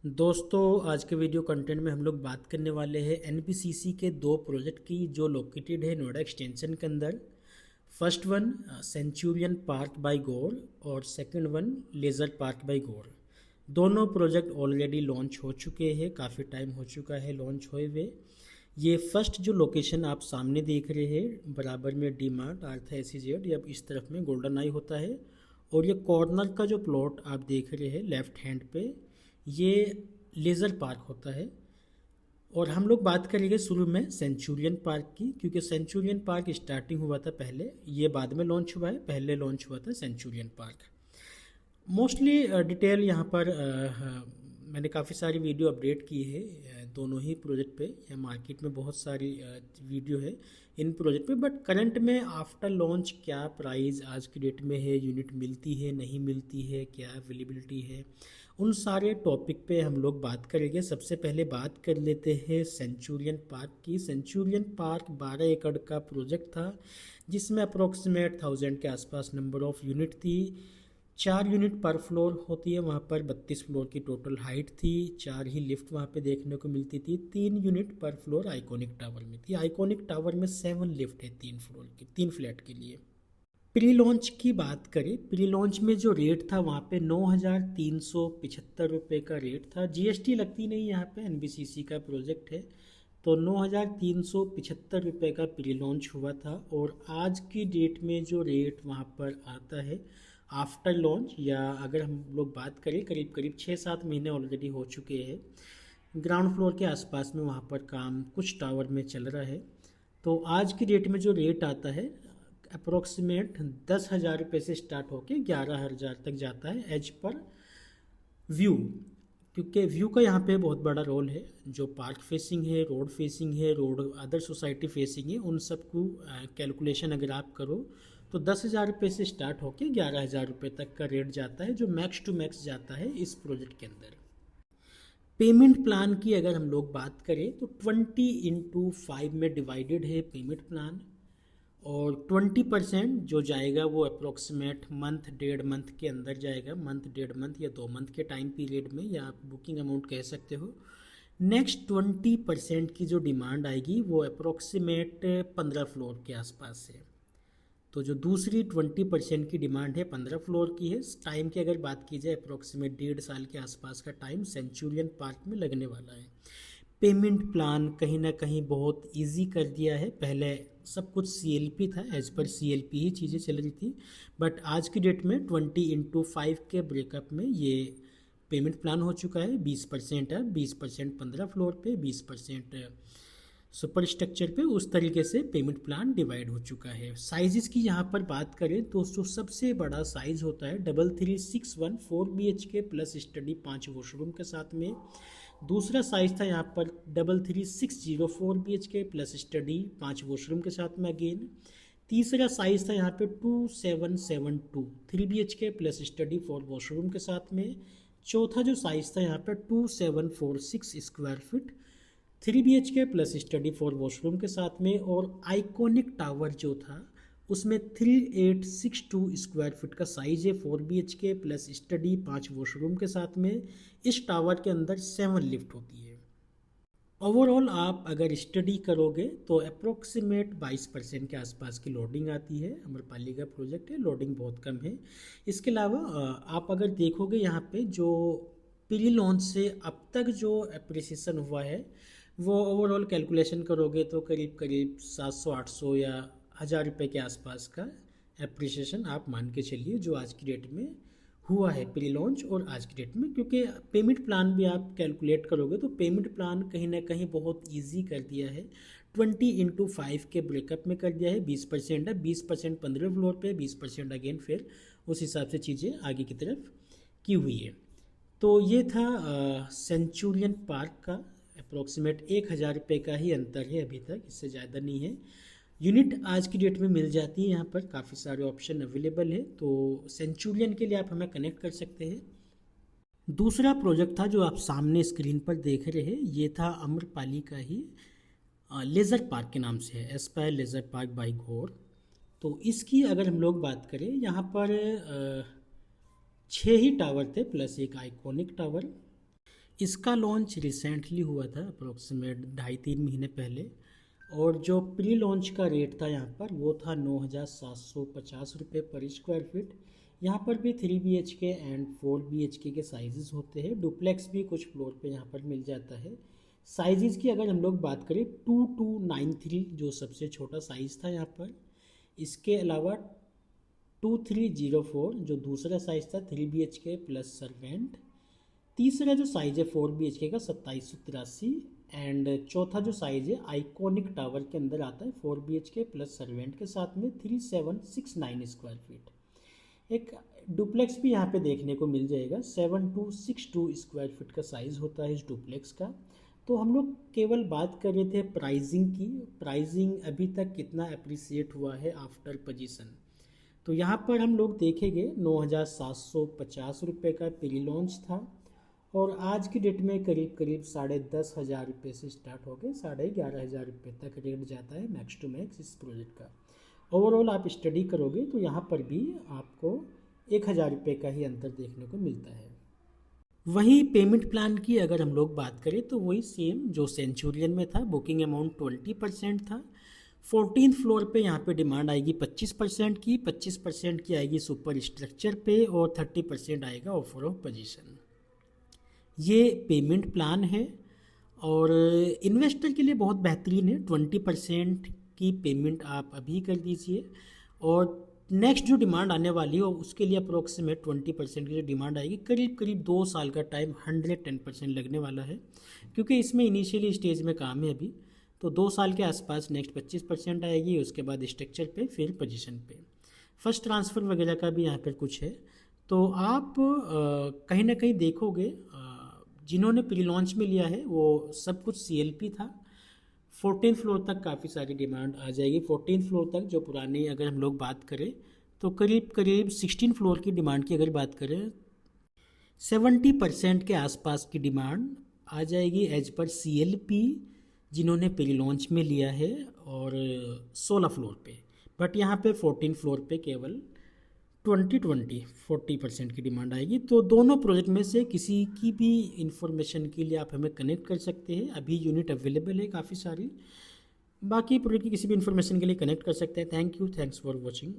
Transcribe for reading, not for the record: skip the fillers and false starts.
दोस्तों, आज के वीडियो कंटेंट में हम लोग बात करने वाले हैं एनबीसीसी के दो प्रोजेक्ट की जो लोकेटेड है नोएडा एक्सटेंशन के अंदर। First one centurion park by Gaur और second one leisure park by Gaur. दोनों प्रोजेक्ट ऑलरेडी लॉन्च हो चुके हैं, काफ़ी टाइम हो चुका है लॉन्च हुए हुए। ये फर्स्ट जो लोकेशन आप सामने देख रहे हैं बराबर में डी मार्ट अर्थ SEZ, या इस तरफ में गोल्डन आई होता है। और ये कॉर्नर का जो प्लॉट आप देख रहे हैं लेफ्ट हैंड पे, ये लेज़र पार्क होता है। और हम लोग बात करेंगे शुरू में सेंचुरियन पार्क की, क्योंकि सेंचुरियन पार्क स्टार्टिंग हुआ था पहले, ये बाद में लॉन्च हुआ है, पहले लॉन्च हुआ था सेंचुरियन पार्क। मोस्टली डिटेल यहाँ पर मैंने काफ़ी सारी वीडियो अपडेट की है दोनों ही प्रोजेक्ट पे, या मार्केट में बहुत सारी वीडियो है इन प्रोजेक्ट पे। बट करंट में आफ्टर लॉन्च क्या प्राइस आज की डेट में है, यूनिट मिलती है नहीं मिलती है, क्या अवेलेबिलिटी है, उन सारे टॉपिक पे हम लोग बात करेंगे। सबसे पहले बात कर लेते हैं सेंचुरियन पार्क की। सेंचुरियन पार्क 12 एकड़ का प्रोजेक्ट था जिसमें अप्रोक्सीमेट 1000 के आसपास नंबर ऑफ यूनिट थी। 4 यूनिट पर फ्लोर होती है, वहाँ पर 32 फ्लोर की टोटल हाइट थी। 4 ही लिफ्ट वहाँ पे देखने को मिलती थी। 3 यूनिट पर फ्लोर आइकॉनिक टावर में थी। आइकॉनिक टावर में 7 लिफ्ट है 3 फ्लोर की, 3 फ्लैट के लिए। प्री लॉन्च की बात करें, प्री लॉन्च में जो रेट था वहाँ पे 9,375 रुपये का रेट था। GST लगती नहीं, यहाँ पे NBCC का प्रोजेक्ट है, तो 9,375 रुपये का प्री लॉन्च हुआ था। और आज की डेट में जो रेट वहाँ पर आता है आफ्टर लॉन्च, या अगर हम लोग बात करें करीब करीब 6-7 महीने ऑलरेडी हो चुके हैं, ग्राउंड फ्लोर के आसपास में वहाँ पर काम कुछ टावर में चल रहा है। तो आज की डेट में जो रेट आता है अप्रोक्सीमेट 10,000 रुपये से स्टार्ट होकर 11,000 तक जाता है एज पर व्यू। क्योंकि व्यू का यहाँ पे बहुत बड़ा रोल है, जो पार्क फेसिंग है, रोड फेसिंग है, रोड अदर सोसाइटी फेसिंग है, उन सबको कैलकुलेशन अगर आप करो तो 10,000 रुपये से स्टार्ट होकर 11,000 रुपये तक का रेट जाता है, जो मैक्स टू मैक्स जाता है इस प्रोजेक्ट के अंदर। पेमेंट प्लान की अगर हम लोग बात करें तो 20x5 में डिवाइडेड है पेमेंट प्लान। और 20% जो जाएगा वो अप्रोक्सीमेट मंथ 1.5 मंथ के अंदर जाएगा, मंथ 1.5 मंथ या 2 मंथ के टाइम पीरियड में, या आप बुकिंग अमाउंट कह सकते हो। नेक्स्ट 20% की जो डिमांड आएगी वो अप्रोक्सीमेट 15 फ्लोर के आसपास है। तो जो दूसरी 20% की डिमांड है 15 फ्लोर की है। टाइम की अगर बात की जाए अप्रोक्सीमेट 1.5 साल के आसपास का टाइम सेंचुरियन पार्क में लगने वाला है। पेमेंट प्लान कहीं ना कहीं बहुत इजी कर दिया है। पहले सब कुछ CLP था, एज पर CLP ही चीज़ें चल रही थी, बट आज की डेट में 20x5 के ब्रेकअप में ये पेमेंट प्लान हो चुका है। 20% है, 20% 15 फ्लोर पे, 20% सुपर स्ट्रक्चर पे, उस तरीके से पेमेंट प्लान डिवाइड हो चुका है। साइजेस की यहाँ पर बात करें तो सबसे बड़ा साइज़ होता है 3361 4 BHK प्लस स्टडी 5 वॉशरूम के साथ में। दूसरा साइज़ था यहाँ पर 3360 4 BHK प्लस स्टडी 5 वॉशरूम के साथ में अगेन। तीसरा साइज़ था यहाँ पे 2772 3 BHK प्लस स्टडी 4 वॉशरूम के साथ में। चौथा जो साइज़ था यहाँ पे 2746 square feet 3 BHK plus study 4 washroom के साथ में। और आइकॉनिक टावर जो था उसमें 3862 स्क्वायर फीट का साइज़ है, 4 BHK प्लस स्टडी 5 वॉशरूम के साथ में। इस टावर के अंदर 7 लिफ्ट होती है। ओवरऑल आप अगर स्टडी करोगे तो अप्रोक्सीमेट 22% के आसपास की लोडिंग आती है। अम्रपाली का प्रोजेक्ट है, लोडिंग बहुत कम है। इसके अलावा आप अगर देखोगे यहाँ पे जो प्री लॉन्च से अब तक जो अप्रिसिएशन हुआ है, वो ओवरऑल कैलकुलेशन करोगे तो करीब करीब 700-800 या 1000 रुपये के आसपास का अप्रिसिएशन आप मान के चलिए, जो आज की डेट में हुआ है प्री लॉन्च और आज की डेट में। क्योंकि पेमेंट प्लान भी आप कैलकुलेट करोगे तो पेमेंट प्लान कहीं ना कहीं बहुत इजी कर दिया है। 20x5 के ब्रेकअप में कर दिया है। 20% है, 20% 15 फ्लोर पे, 20% अगेन फिर उस हिसाब से चीज़ें आगे की तरफ की हुई है। तो ये था सेंचुरियन पार्क का। अप्रोक्सीमेट 1,000 रुपये का ही अंतर है अभी तक, इससे ज़्यादा नहीं है। यूनिट आज की डेट में मिल जाती है, यहाँ पर काफ़ी सारे ऑप्शन अवेलेबल है, तो सेंचुरियन के लिए आप हमें कनेक्ट कर सकते हैं। दूसरा प्रोजेक्ट था जो आप सामने स्क्रीन पर देख रहे हैं, ये था अम्रपाली का ही लेज़र पार्क के नाम से है, एस्पायर लेज़र पार्क बाय गौर। तो इसकी अगर हम लोग बात करें, यहाँ पर 6 ही टावर थे प्लस एक आइकॉनिक टावर। इसका लॉन्च रिसेंटली हुआ था, अप्रोक्सीमेट 2.5-3 महीने पहले। और जो प्री लॉन्च का रेट था यहाँ पर वो था 9,750 रुपये पर स्क्वायर फीट। यहाँ पर भी 3 BHK एंड 4 BHK के साइजेस होते हैं। डुप्लेक्स भी कुछ फ्लोर पे यहाँ पर मिल जाता है। साइजेस की अगर हम लोग बात करें 2293 जो सबसे छोटा साइज़ था यहाँ पर। इसके अलावा 2304 जो दूसरा साइज़ था 3 BHK प्लस सर्वेंट। तीसरा जो साइज़ है 4 BHK का 2783। एंड चौथा जो साइज़ है आइकॉनिक टावर के अंदर आता है 4 BHK प्लस सर्वेंट के साथ में 3769 स्क्वायर फीट। एक डुप्लेक्स भी यहाँ पे देखने को मिल जाएगा, 7262 स्क्वायर फीट का साइज़ होता है इस डुप्लेक्स का। तो हम लोग केवल बात कर रहे थे प्राइसिंग की। प्राइसिंग अभी तक कितना अप्रिसिएट हुआ है आफ्टर पोजीशन। तो यहाँ पर हम लोग देखेंगे 9,750 रुपये का प्री लॉन्च था और आज की डेट में करीब करीब 10,500 रुपये से स्टार्ट हो गए 11,500 रुपये तक रेट जाता है मैक्स टू मैक्स इस प्रोजेक्ट का। ओवरऑल आप स्टडी करोगे तो यहाँ पर भी आपको 1,000 रुपये का ही अंतर देखने को मिलता है। वहीं पेमेंट प्लान की अगर हम लोग बात करें तो वही सेम जो सेंचुरियन में था। बुकिंग अमाउंट 20% था। 14th फ्लोर पे यहाँ पे डिमांड आएगी 25% की, 25% की आएगी सुपर स्ट्रक्चर पे और 30% आएगा ऑफर ऑफ पोजीशन। ये पेमेंट प्लान है और इन्वेस्टर के लिए बहुत बेहतरीन है। 20% की पेमेंट आप अभी कर दीजिए और नेक्स्ट जो डिमांड आने वाली है उसके लिए अप्रोक्सीमेट 20% की जो डिमांड आएगी करीब करीब 2 साल का टाइम 110% लगने वाला है, क्योंकि इसमें इनिशियली स्टेज में काम है अभी। तो 2 साल के आसपास नेक्स्ट 25% आएगी, उसके बाद स्ट्रक्चर पे, फिर पोजीशन पे। फर्स्ट ट्रांसफ़र वगैरह का भी यहाँ पर कुछ है। तो आप कहीं ना कहीं देखोगे जिन्होंने प्री लॉन्च में लिया है वो सब कुछ CLP था। 14th फ्लोर तक काफ़ी सारी डिमांड आ जाएगी। 14th फ्लोर तक जो पुरानी अगर हम लोग बात करें तो करीब करीब 16 फ्लोर की डिमांड की अगर बात करें 70% के आसपास की डिमांड आ जाएगी एज पर CLP जिन्होंने प्री लॉन्च में लिया है और 16 फ्लोर पे। बट यहाँ पे 14 फ्लोर पे केवल 40% की डिमांड आएगी। तो दोनों प्रोजेक्ट में से किसी की भी इंफॉर्मेशन के लिए आप हमें कनेक्ट कर सकते हैं। अभी यूनिट अवेलेबल है काफ़ी सारी। बाकी प्रोजेक्ट की किसी भी इंफॉर्मेशन के लिए कनेक्ट कर सकते हैं। Thank you, thanks for watching.